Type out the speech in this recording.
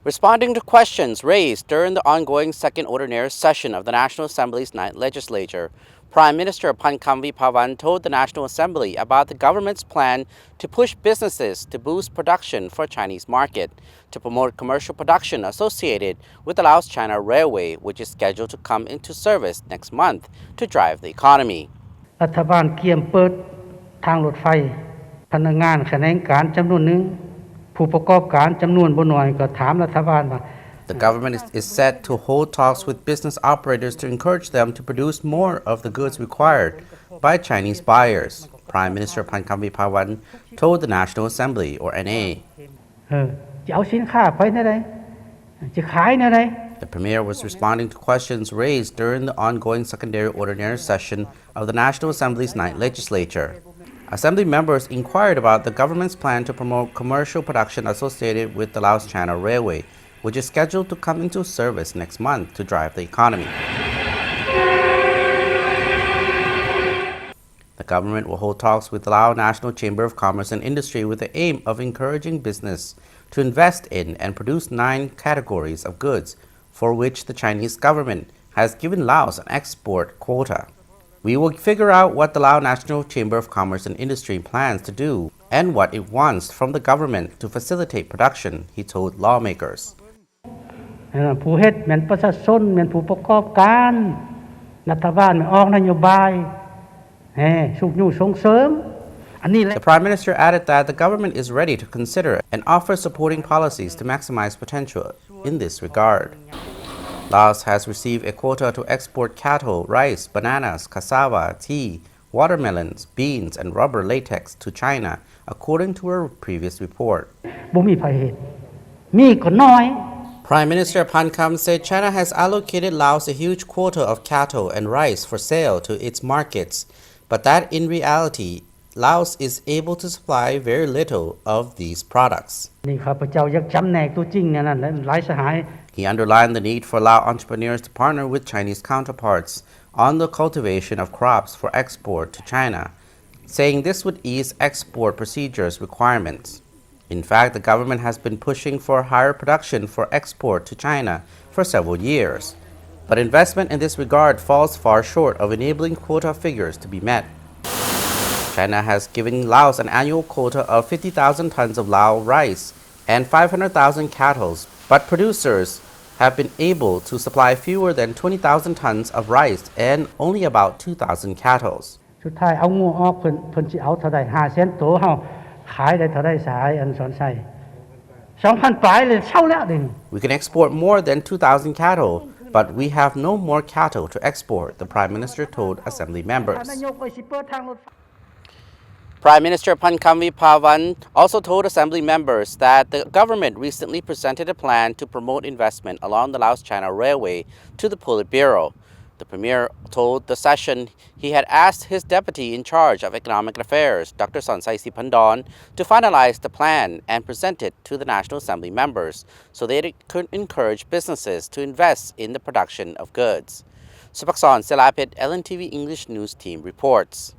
Responding to questions raised during the ongoing second ordinary session of the National Assembly's ninth legislature, Prime Minister Phamkham Viphavanh told the National Assembly about the government's plan to push businesses to boost production for Chinese market, to promote commercial production associated with the Laos-China railway, which is scheduled to come into service next month to drive the economy. รัฐบาลเตรียมเปิดทางรถไฟพนักงานแขนงการจำนวนหนึ่งผู้ประกอบการจำนวนบ่น้อยก็ถามรัฐบาลว่า The government is set to hold talks with business operators to encourage them to produce more of the goods required by Chinese buyers, Prime Minister Phamkham Viphavanh told the National Assembly, or NA. จะเอาสินค้าไปไหนจะขายไหน The Premier was responding to questions raised during the ongoing secondary ordinary session of the National Assembly's ninth legislature. Assembly members inquired about the government's plan to promote commercial production associated with the Laos-China railway, which is scheduled to come into service next month to drive the economy. The government will hold talks with the Lao National Chamber of Commerce and Industry with the aim of encouraging business to invest in and produce 9 categories of goods for which the Chinese government has given Laos an export quota. We will figure out what the Lao National Chamber of Commerce and Industry plans to do and what it wants from the government to facilitate production, he told lawmakers. ผู้เฮ็ดแม่นประชาชนแม่นผู้ประกอบการรัฐบาลออกนโยบายสุขอยู่ส่งเสริม The Prime Minister added that the government is ready to consider and offer supporting policies to maximize potential in this regard. Laos has received a quota to export cattle, rice, bananas, cassava, tea, watermelons, beans, and rubber latex to China, according to a previous report. บ่มีไผเฮ็ดมีก็น้อย Prime Minister Phamkham said China has allocated Laos a huge quota of cattle and rice for sale to its markets, but that in reality, Laos is able to supply very little of these products. นี่ข้าพเจ้าอยากจำแนกตัวจริงนั่นหลายสหาย He underlined the need for Lao entrepreneurs to partner with Chinese counterparts on the cultivation of crops for export to China, saying this would ease export procedures requirements. In fact, the government has been pushing for higher production for export to China for several years, but investment in this regard falls far short of enabling quota figures to be met. China has given Laos an annual quota of 50,000 tons of Lao rice and 500,000 cattle, but producers have been able to supply fewer than 20,000 tons of rice and only about 2,000 cattle. สุดท้ายเอางูออกเพิ่นสิเอาเท่าใด500,000ตัวเฮาขายได้เท่าใดสายอันสอนใส่ 2,000 ปลายเลยเช่าแล้วดิ We can export more than 2,000 cattle, but we have no more cattle to export, the Prime Minister told Assembly members. Prime Minister Phamkham Viphavanh also told Assembly members that the government recently presented a plan to promote investment along the Laos-China railway to the Politburo. The Premier told the session he had asked his deputy in charge of economic affairs, Dr. Sonsai Siphandon, to finalize the plan and present it to the National Assembly members so they could encourage businesses to invest in the production of goods. Supakson Selapit, LNTV English News Team reports.